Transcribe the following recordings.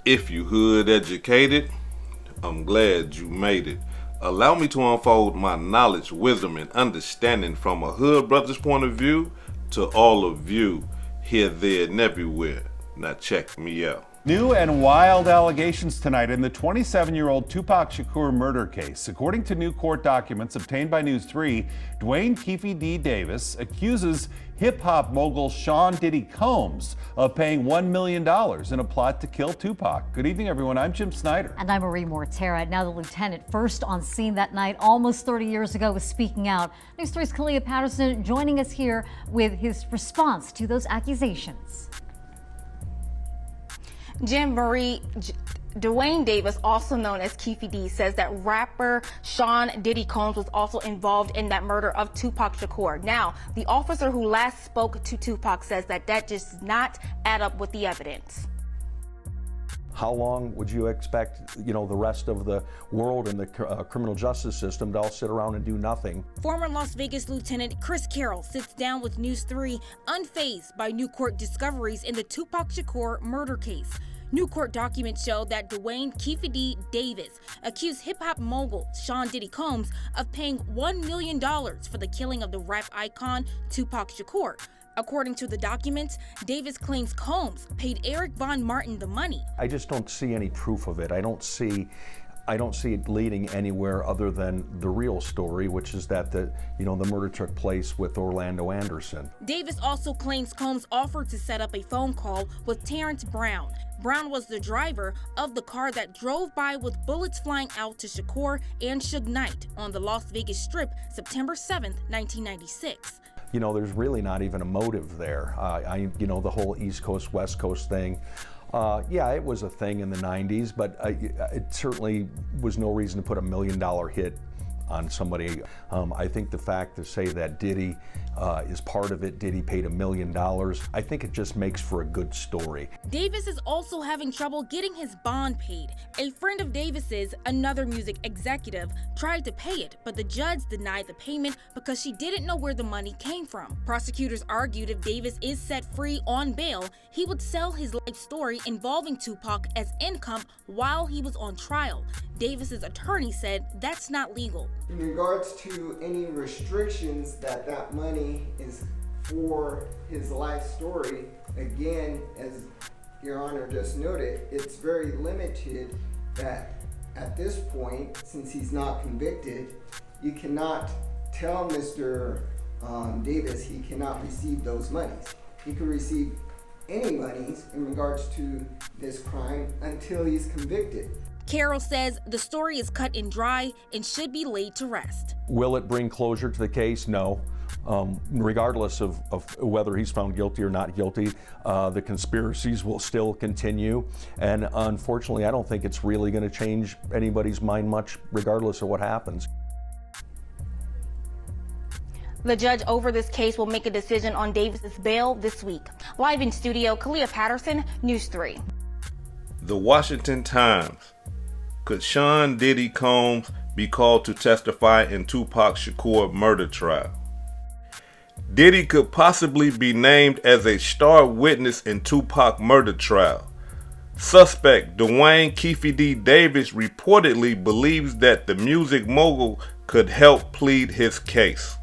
If you hood educated, I'm glad you made it. Allow me to unfold my knowledge, wisdom, and understanding from a hood brother's point of view to all of you here, there, and everywhere. Now check me out. New and wild allegations tonight in the 27-year-old Tupac Shakur murder case. According to new court documents obtained by News 3, Dwayne Keefe D. Davis accuses hip-hop mogul Sean Diddy Combs of paying $1 million in a plot to kill Tupac. Good evening, everyone. I'm Jim Snyder. And I'm Marie Mortera. Now the lieutenant, first on scene that night almost 30 years ago, was speaking out. News 3's Kalia Patterson joining us here with his response to those accusations. Jim, Marie, Dwayne Davis, also known as Keefe D, says that rapper Sean Diddy Combs was also involved in that murder of Tupac Shakur. Now, the officer who last spoke to Tupac says that just does not add up with the evidence. How long would you expect, the rest of the world and the criminal justice system to all sit around and do nothing? Former Las Vegas Lieutenant Chris Carroll sits down with News 3, unfazed by new court discoveries in the Tupac Shakur murder case. New court documents show that Dwayne Keefe D. Davis accused hip-hop mogul Sean Diddy Combs of paying $1 million for the killing of the rap icon Tupac Shakur. According to the documents, Davis claims Combs paid Eric Von Martin the money. I just don't see any proof of it. I don't see it leading anywhere other than the real story, which is that the murder took place with Orlando Anderson. Davis also claims Combs offered to set up a phone call with Terrence Brown. Brown was the driver of the car that drove by with bullets flying out to Shakur and Suge Knight on the Las Vegas Strip September 7th, 1996. There's really not even a motive there. The whole East Coast, West Coast thing. Yeah, it was a thing in the 90s, but it certainly was no reason to put $1 million hit on somebody. I think the fact to say that Diddy is part of it, Diddy paid $1 million, I think it just makes for a good story. Davis is also having trouble getting his bond paid. A friend of Davis's, another music executive, tried to pay it, but the judge denied the payment because she didn't know where the money came from. Prosecutors argued if Davis is set free on bail, he would sell his life story involving Tupac as income while he was on trial. Davis's attorney said that's not legal. In regards to any restrictions that money is for his life story, again, as Your Honor just noted, it's very limited that at this point, since he's not convicted, you cannot tell Mr. Davis he cannot receive those monies. He can receive any monies in regards to this crime until he's convicted. Carroll says the story is cut and dry and should be laid to rest. Will it bring closure to the case? No. Regardless of whether he's found guilty or not guilty, the conspiracies will still continue. And unfortunately, I don't think it's really going to change anybody's mind much, regardless of what happens. The judge over this case will make a decision on Davis's bail this week. Live in studio, Kalia Patterson, News 3. The Washington Times. Could Sean Diddy Combs be called to testify in Tupac Shakur murder trial? Diddy could possibly be named as a star witness in Tupac murder trial. Suspect Dwayne Keefe D. Davis reportedly believes that the music mogul could help plead his case.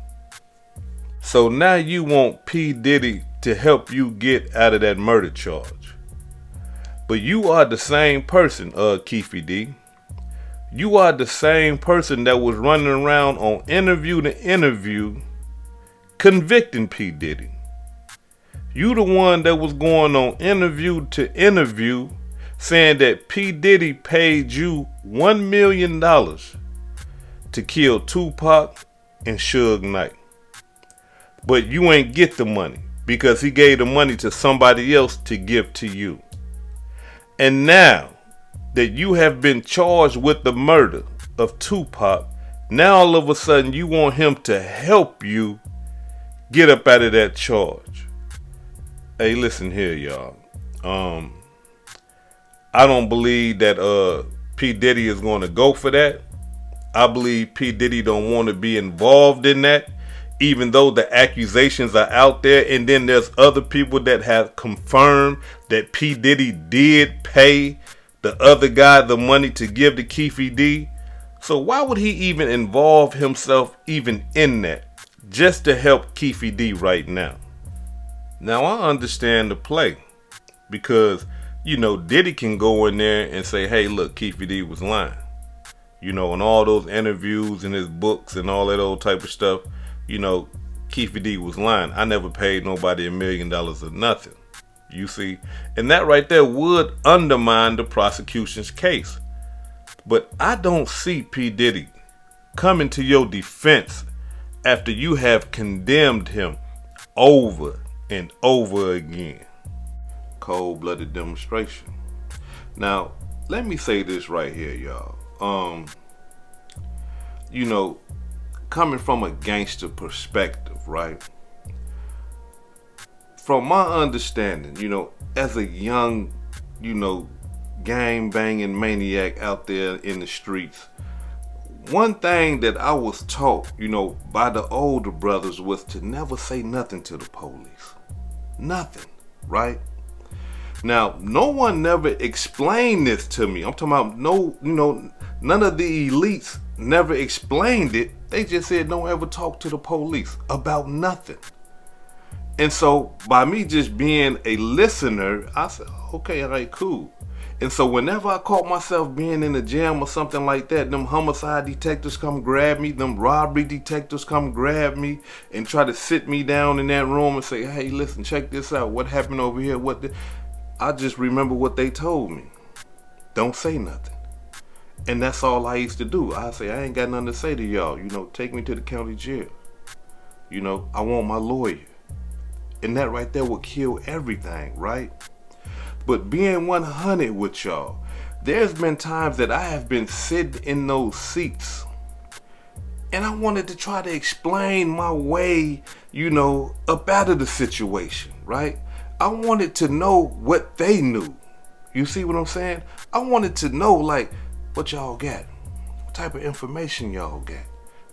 So now you want P. Diddy to help you get out of that murder charge. But you are the same person, Keefe D. You are the same person that was running around on interview to interview convicting P. Diddy. You the one that was going on interview to interview saying that P. Diddy paid you $1 million to kill Tupac and Suge Knight. But you ain't get the money because he gave the money to somebody else to give to you. And now that you have been charged with the murder of Tupac, now all of a sudden you want him to help you get up out of that charge. Hey, listen here, y'all. I don't believe that P. Diddy is going to go for that. I believe P. Diddy don't want to be involved in that, even though the accusations are out there. And then there's other people that have confirmed that P. Diddy did pay the other guy the money to give to Keefe D. So why would he even involve himself even in that just to help Keefe D right now? Now I understand the play because, Diddy can go in there and say, hey, look, Keefe D was lying. In all those interviews and his books and all that old type of stuff, Keefe D was lying. I never paid nobody $1 million or nothing. You see? And that right there would undermine the prosecution's case. But I don't see P. Diddy coming to your defense after you have condemned him over and over again. Cold-blooded demonstration. Now, let me say this right here, y'all. Coming from a gangster perspective, right? From my understanding, as a young, gang banging maniac out there in the streets, one thing that I was taught, by the older brothers was to never say nothing to the police. Nothing, right? Now, no one never explained this to me. I'm talking about none of the elites never explained it. They just said don't ever talk to the police about nothing. And so by me just being a listener, I said, okay, all right, cool. And so whenever I caught myself being in a jam or something like that, them homicide detectives come grab me, them robbery detectives come grab me and try to sit me down in that room and say, hey, listen, check this out. What happened over here? I just remember what they told me. Don't say nothing. And that's all I used to do. I say, I ain't got nothing to say to y'all. Take me to the county jail. I want my lawyer. And that right there will kill everything, right? But being 100 with y'all, there's been times that I have been sitting in those seats and I wanted to try to explain my way, up out of the situation, right? I wanted to know what they knew. You see what I'm saying? I wanted to know, what y'all got? What type of information y'all got?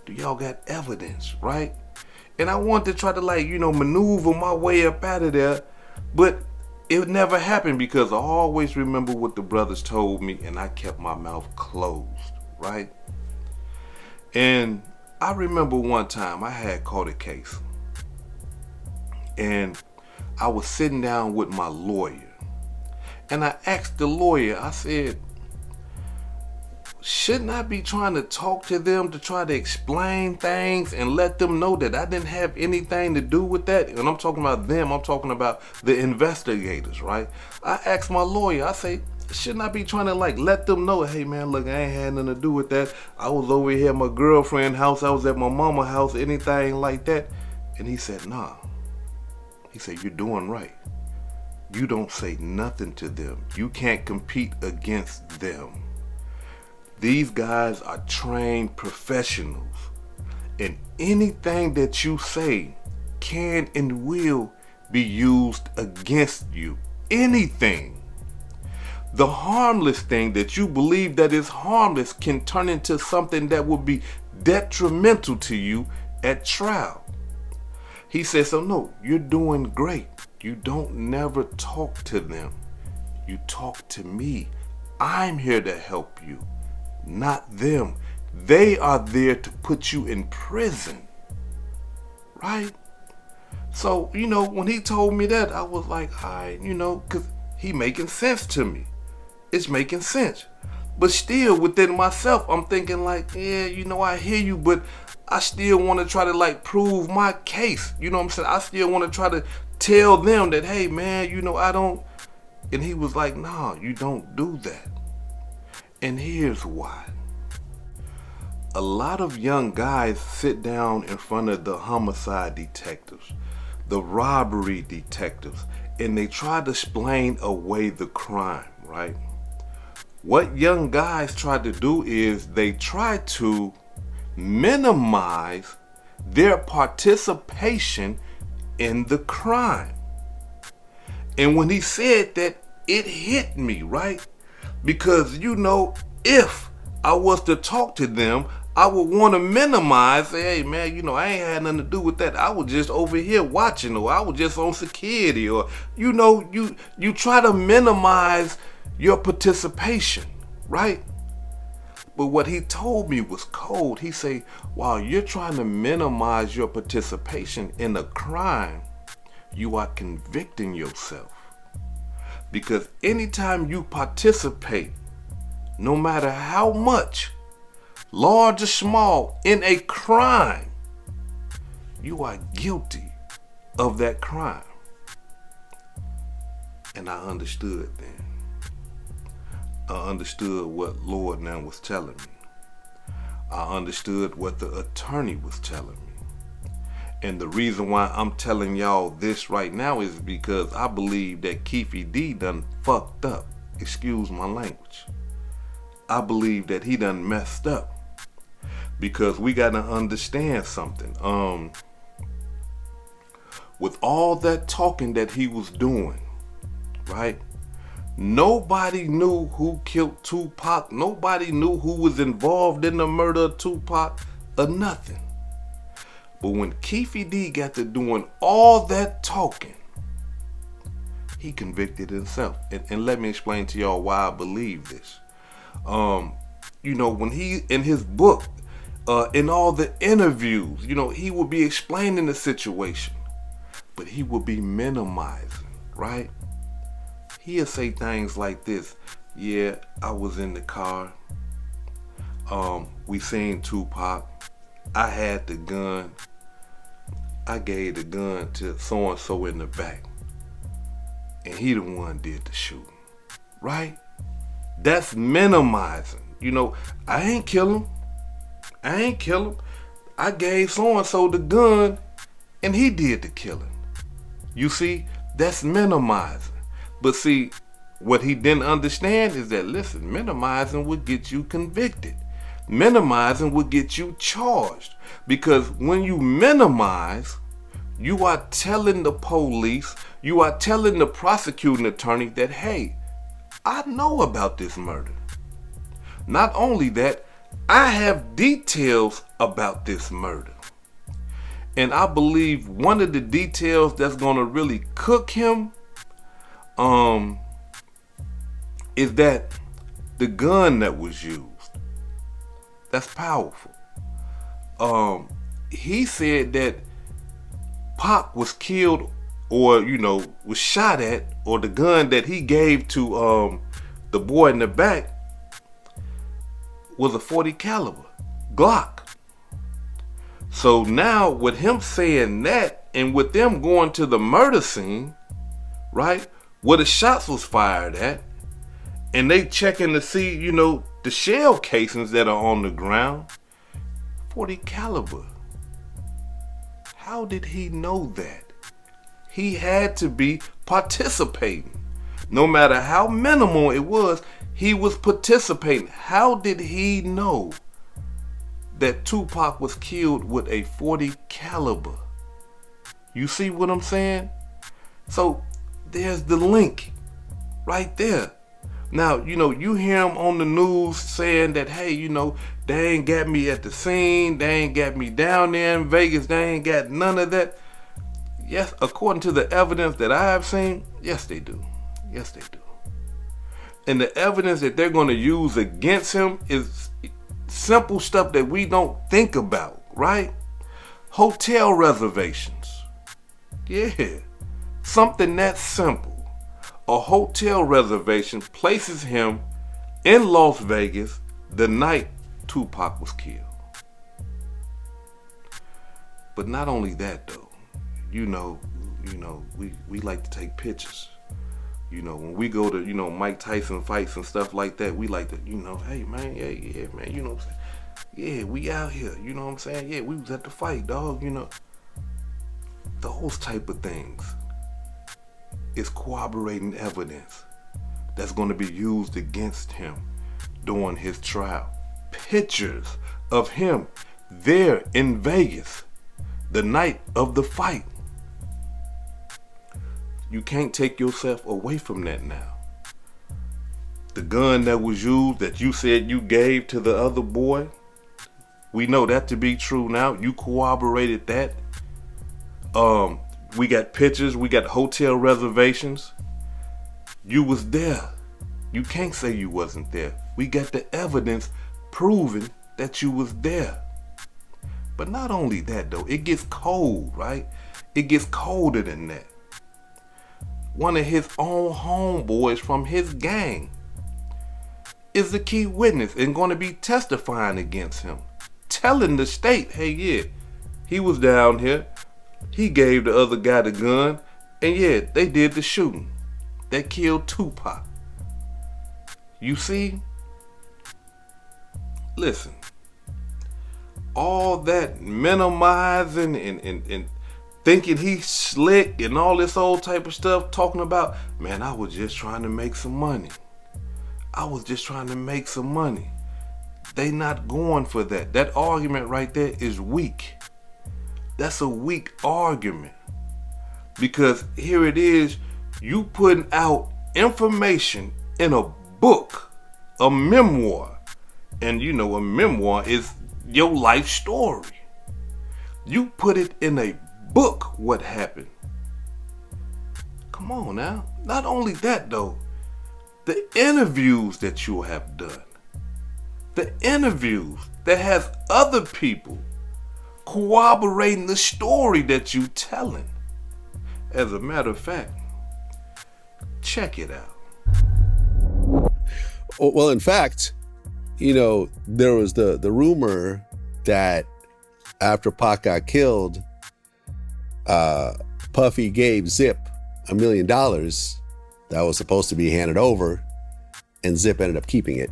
Do y'all got evidence, right? And I wanted to try to maneuver my way up out of there, but it never happened because I always remember what the brothers told me and I kept my mouth closed, right? And I remember one time I had caught a case and I was sitting down with my lawyer and I asked the lawyer, I said, shouldn't I be trying to talk to them to try to explain things and let them know that I didn't have anything to do with that? And I'm talking about them, I'm talking about the investigators, right? I asked my lawyer, I say, shouldn't I be trying to let them know, hey man, look, I ain't had nothing to do with that. I was over here at my girlfriend's house, I was at my mama's house, anything like that. And he said, nah. He said, you're doing right. You don't say nothing to them. You can't compete against them. These guys are trained professionals, and anything that you say can and will be used against you. Anything. The harmless thing that you believe that is harmless can turn into something that will be detrimental to you at trial. He said, so no, you're doing great. You don't never talk to them. You talk to me. I'm here to help you. Not them. They are there to put you in prison. Right? So, when he told me that, I was like, all right, because he making sense to me. It's making sense. But still, within myself, I'm thinking yeah, I hear you, but I still want to try to prove my case. You know what I'm saying? I still want to try to tell them that, hey man, I don't. And he was like, nah, you don't do that. And here's why. A lot of young guys sit down in front of the homicide detectives, the robbery detectives, and they try to explain away the crime, right? What young guys try to do is they try to minimize their participation in the crime. And when he said that, it hit me, right? Because, if I was to talk to them, I would want to minimize, say, hey man, I ain't had nothing to do with that. I was just over here watching, or I was just on security, or, you try to minimize, your participation, right? But what he told me was cold. He said, while you're trying to minimize your participation in a crime, you are convicting yourself. Because anytime you participate, no matter how much, large or small, in a crime, you are guilty of that crime. And I understood then. I understood what Lord now was telling me. I understood what the attorney was telling me. And the reason why I'm telling y'all this right now is because I believe that Keefe D done fucked up. Excuse my language. I believe that he done messed up. Because we gotta understand something. With all that talking that he was doing, right? Nobody knew who killed Tupac. Nobody knew who was involved in the murder of Tupac or nothing. But when Keefe D got to doing all that talking, he convicted himself. And let me explain to y'all why I believe this. When he, in his book, in all the interviews, he would be explaining the situation, but he would be minimizing, right? He'll say things like this: yeah, I was in the car. We seen Tupac. I had the gun. I gave the gun to so-and-so in the back. And he the one did the shooting. Right? That's minimizing. I ain't kill him. I gave so-and-so the gun and he did the killing. You see, that's minimizing. But see, what he didn't understand is that, listen, minimizing would get you convicted. Minimizing would get you charged. Because when you minimize, you are telling the police, you are telling the prosecuting attorney that, hey, I know about this murder. Not only that, I have details about this murder. And I believe one of the details that's going to really cook him is that the gun that was used. That's powerful. He said that Pac was killed or, was shot at, or the gun that he gave to the boy in the back was a .40 caliber Glock. So now with him saying that, and with them going to the murder scene, right, where the shots was fired at, and they checking to see, the shell casings that are on the ground, .40 caliber. How did he know that? He had to be participating. No matter how minimal it was, he was participating. How did he know that Tupac was killed with a .40 caliber? You see what I'm saying? So there's the link right there. Now, you hear him on the news saying that, hey, they ain't got me at the scene. They ain't got me down there in Vegas. They ain't got none of that. Yes, according to the evidence that I have seen, yes, they do. Yes, they do. And the evidence that they're going to use against him is simple stuff that we don't think about, right? Hotel reservations. Yeah, something that simple. A hotel reservation places him in Las Vegas the night Tupac was killed. But not only that though, we like to take pictures. When we go to, Mike Tyson fights and stuff like that, we like to, hey man, yeah, man, what I'm saying? Yeah, we out here, you know what I'm saying? Yeah, we was at the fight, dog, Those type of things is corroborating evidence that's going to be used against him during his trial. Pictures of him there in Vegas the night of the fight. You can't take yourself away from that now. The gun that was used that you said you gave to the other boy, we know that to be true now. You corroborated that. We got pictures, we got hotel reservations. You was there. You can't say you wasn't there. We got the evidence proving that you was there. But not only that though, it gets cold, right? It gets colder than that. One of his own homeboys from his gang is the key witness and going to be testifying against him, telling the state, hey, yeah, he was down here, he gave the other guy the gun, and yeah, they did the shooting. They killed Tupac. You see? Listen, all that minimizing and thinking he's slick and all this old type of stuff, talking about, man, I was just trying to make some money. I was just trying to make some money. They not going for that. That argument right there is weak. That's a weak argument. Because here it is, you putting out information in a book, a memoir. And you know, a memoir is your life story. You put it in a book, what happened. Come on now. Not only that though, the interviews that you have done, the interviews that has other people corroborating the story that you telling. As a matter of fact, check it out. Well, in fact, you know, there was the rumor that after Pac got killed, Puffy gave Zip $1 million that was supposed to be handed over, and Zip ended up keeping it.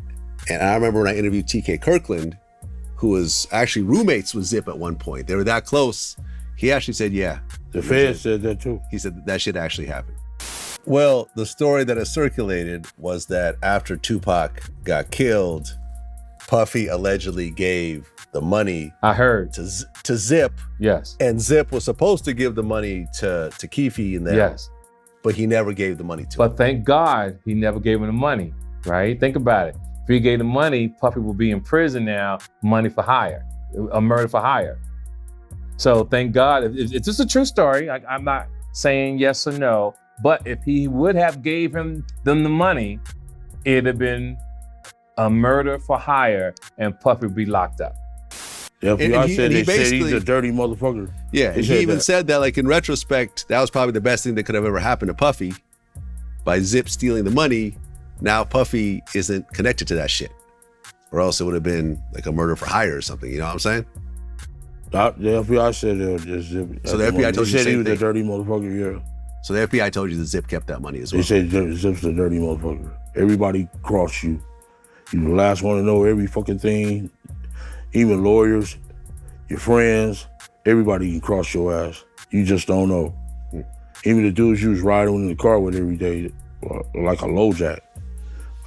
And I remember when I interviewed TK Kirkland, who was actually roommates with Zip at one point. They were that close. He actually said, yeah. The feds said that too. He said that shit actually happened. Well, the story that has circulated was that after Tupac got killed, Puffy allegedly gave the money. I heard to Zip. Yes. And Zip was supposed to give the money to Keefe and them. Yes. But he never gave the money to him. But thank God he never gave him the money, right? Think about it. If he gave the money, Puffy will be in prison now, money for hire, a murder for hire. So thank God, it's just a true story. I'm not saying yes or no, but if he would have gave them the money, it'd have been a murder for hire and Puffy would be locked up. The FBI said he's a dirty motherfucker. Yeah, and he even said that, like, in retrospect, that was probably the best thing that could have ever happened to Puffy. By Zip stealing the money, now Puffy isn't connected to that shit. Or else it would have been like a murder for hire or something, you know what I'm saying? The FBI said Zip. So the FBI told you the same They said he was thing. a dirty motherfucker, yeah. So the FBI told you that Zip kept that money as well. They said Zip's a dirty motherfucker. Everybody cross you. You the last one to know every fucking thing. Even lawyers, your friends, everybody can cross your ass. You just don't know. Even the dudes you was riding in the car with every day, like a low jack.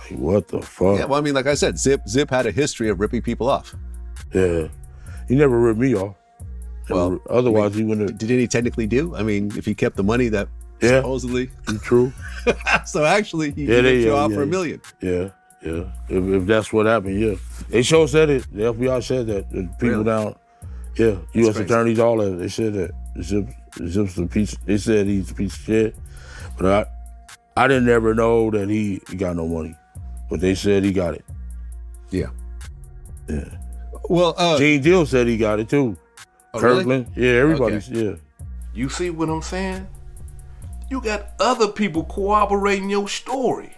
Like, what the fuck? Yeah, well, I mean, like I said, Zip had a history of ripping people off. Yeah. He never ripped me off. Well, otherwise he wouldn't have. Didn't he technically do? I mean, if he kept the money that supposedly. True. So actually, he ripped you off for $1 million. Yeah. If that's what happened, yeah. They sure said it. The FBI said that. The people down, yeah. U.S. attorneys, all of it. They said that. Zip's a piece. They said he's a piece of shit. But I didn't ever know that he got no money. But they said he got it. Yeah. Yeah. Well, Gene Deal said he got it too. Oh, Kirkland, really? yeah, everybody's, yeah. You see what I'm saying? You got other people corroborating your story.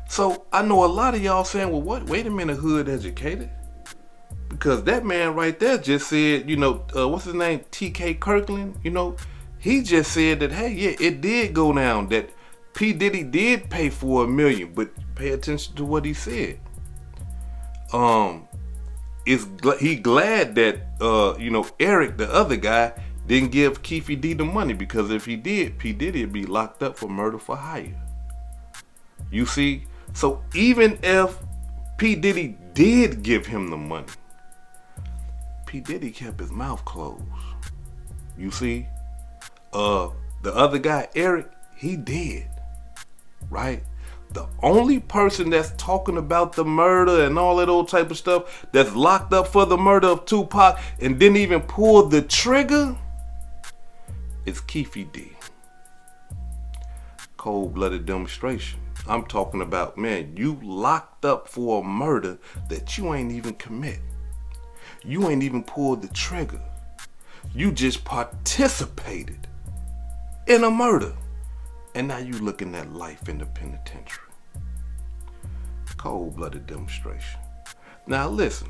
So I know a lot of y'all saying, well, what? Wait a minute, hood educated? Because that man right there just said, you know, what's his name? TK Kirkland, you know, he just said that, hey, yeah, it did go down, that P. Diddy did pay for $1 million, but pay attention to what he said. He glad that, you know, Eric, the other guy, didn't give Keefe D the money, because if he did, P. Diddy would be locked up for murder for hire. You see? So even if P. Diddy did give him the money, P. Diddy kept his mouth closed. You see? The other guy, Eric, he did. Right? The only person that's talking about the murder and all that old type of stuff, that's locked up for the murder of Tupac and didn't even pull the trigger, is Keefe D. Cold-blooded demonstration. I'm talking about, man, you locked up for a murder that you ain't even commit. You ain't even pulled the trigger. You just participated in a murder. And now you looking at life in the penitentiary. Cold-blooded demonstration. Now listen,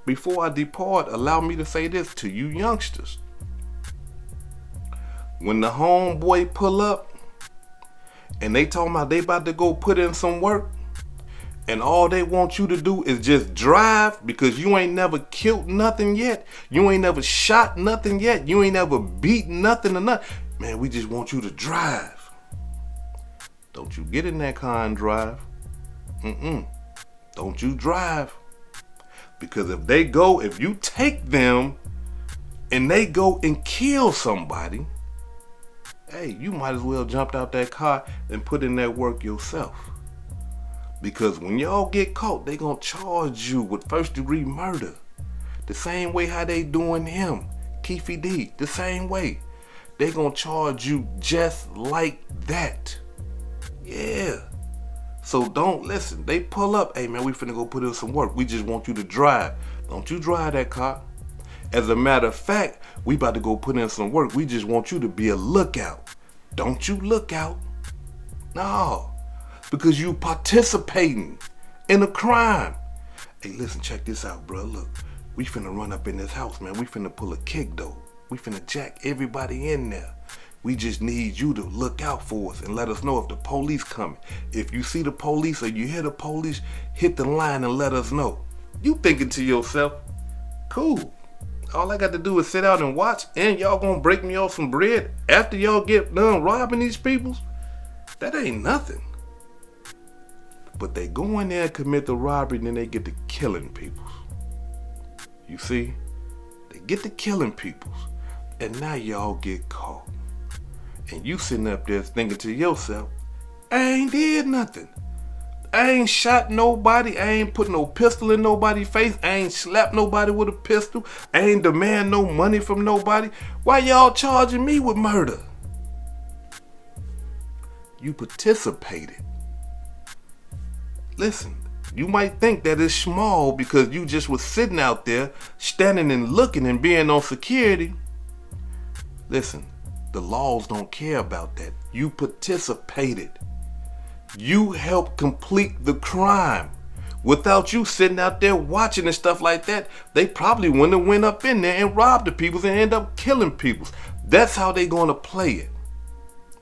before I depart, allow me to say this to you youngsters. When the homeboy pull up, and they talking about they about to go put in some work, and all they want you to do is just drive because you ain't never killed nothing yet. You ain't never shot nothing yet. You ain't never beat nothing or nothing. Man, we just want you to drive. Don't you get in that car and drive. Don't you drive. Because if you take them and they go and kill somebody, hey, you might as well jump out that car and put in that work yourself. Because when y'all get caught, they gonna charge you with first-degree murder. The same way how they doing him, Keefe D, the same way. They gonna charge you just like that. Yeah. So don't listen. They pull up, hey man, we finna go put in some work. We just want you to drive. Don't you drive that car. As a matter of fact, we about to go put in some work. We just want you to be a lookout. Don't you look out. No. Because you participating in a crime. Hey, listen, check this out, bro. Look, we finna run up in this house, man. We finna pull a kick though. We finna jack everybody in there. We just need you to look out for us and let us know if the police coming. If you see the police or you hear the police, hit the line and let us know. You thinking to yourself, cool. All I got to do is sit out and watch, and y'all gonna break me off some bread after y'all get done robbing these peoples? That ain't nothing. But they go in there and commit the robbery, and then they get to killing peoples. You see? They get to killing peoples, and now y'all get caught. And you sitting up there thinking to yourself, I ain't did nothing. I ain't shot nobody. I ain't put no pistol in nobody's face. I ain't slapped nobody with a pistol. I ain't demand no money from nobody. Why y'all charging me with murder? You participated. Listen, you might think that it's small because you just was sitting out there standing and looking and being on security. Listen, the laws don't care about that. You participated. You helped complete the crime. Without you sitting out there watching and stuff like that, they probably wouldn't have went up in there and robbed the people and end up killing people. That's how they gonna play it.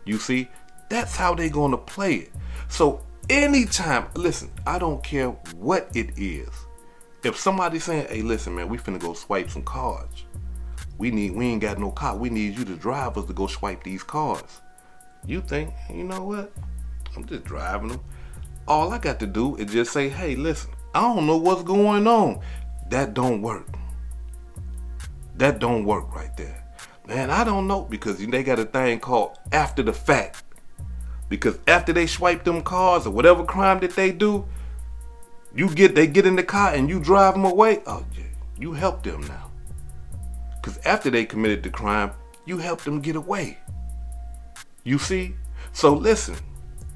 You see? That's how they gonna play it. So anytime, listen, I don't care what it is. If somebody's saying, hey, listen, man, we finna go swipe some cards. We ain't got no car. We need you to drive us to go swipe these cards. You think, you know what? I'm just driving them. All I got to do is just say, hey, listen, I don't know what's going on. That don't work. That don't work right there. Man, I don't know, because they got a thing called after the fact. Because after they swipe them cars or whatever crime that they do, they get in the car and you drive them away. Oh, yeah, you help them now. Because after they committed the crime, you helped them get away. You see? So listen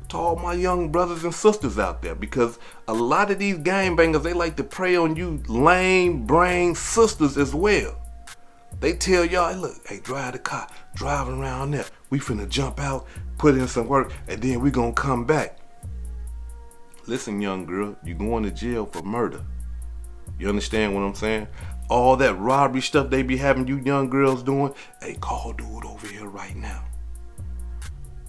to all my young brothers and sisters out there, because a lot of these gangbangers, they like to prey on you lame brain sisters as well. They tell y'all, hey, look, hey, drive the car, drive around there. We finna jump out, put in some work, and then we gonna come back. Listen, young girl, you going to jail for murder. You understand what I'm saying? All that robbery stuff they be having you young girls doing, hey, call dude over here right now.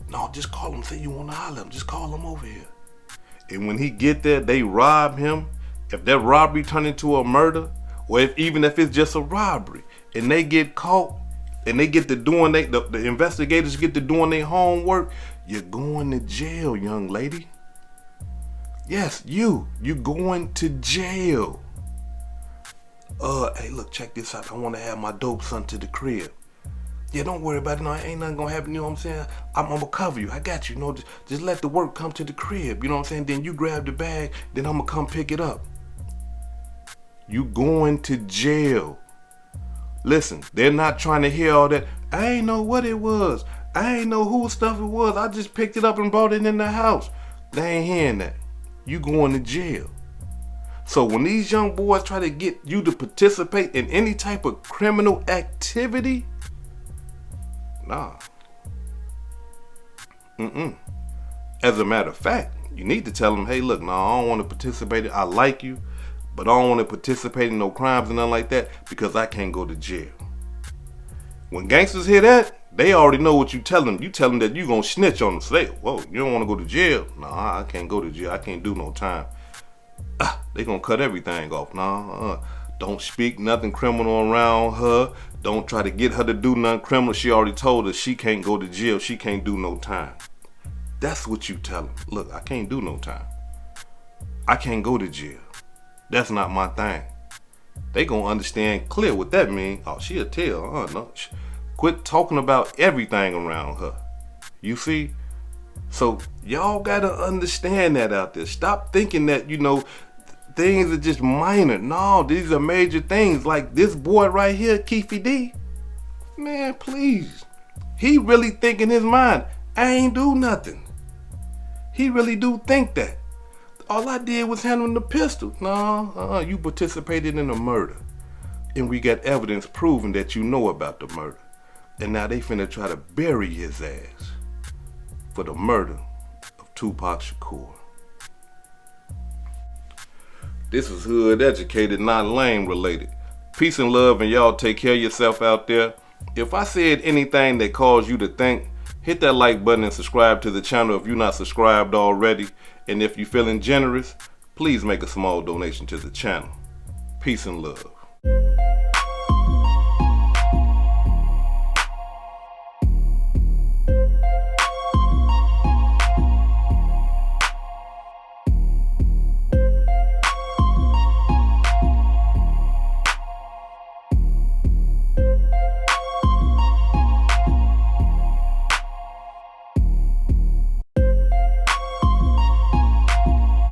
No, just call him, say you want to holler him, just call him over here. And when he get there, they rob him. If that robbery turn into a murder, or even if it's just a robbery, and they get caught, and they get to doing, the investigators get to doing their homework, you're going to jail, young lady. Yes, you're going to jail. Hey, look, check this out. I want to have my dope sent to the crib. Yeah, don't worry about it. No, ain't nothing gonna happen. You know what I'm saying? I'm gonna cover you. I got you. You know, just let the work come to the crib. You know what I'm saying? Then you grab the bag. Then I'm gonna come pick it up. You going to jail. Listen, they're not trying to hear all that. I ain't know what it was. I ain't know whose stuff it was. I just picked it up and brought it in the house. They ain't hearing that. You going to jail. So when these young boys try to get you to participate in any type of criminal activity, nah. As a matter of fact, you need to tell them, hey, look, I don't want to participate. I like you, but I don't want to participate in no crimes and nothing like that because I can't go to jail. When gangsters hear that, they already know what you tell them. You tell them that you gonna snitch on them. Say, whoa, you don't want to go to jail? Nah, I can't go to jail. I can't do no time. They gonna cut everything off. Don't speak nothing criminal around her. Don't try to get her to do nothing criminal. She already told us she can't go to jail. She can't do no time. That's what you tell them. Look, I can't do no time. I can't go to jail. That's not my thing. They gonna understand clear what that mean. Oh, she'll tell. No. Quit talking about everything around her. You see? So y'all gotta understand that out there. Stop thinking that, things are just minor. No, these are major things. Like this boy right here, Keefe D. Man, please. He really think in his mind, I ain't do nothing. He really do think that. All I did was handle the pistol. No, you participated in a murder. And we got evidence proving that you know about the murder. And now they finna try to bury his ass for the murder of Tupac Shakur. This is hood educated, not lame related. Peace and love, and y'all take care of yourself out there. If I said anything that caused you to think, hit that like button and subscribe to the channel if you're not subscribed already. And if you're feeling generous, please make a small donation to the channel. Peace and love.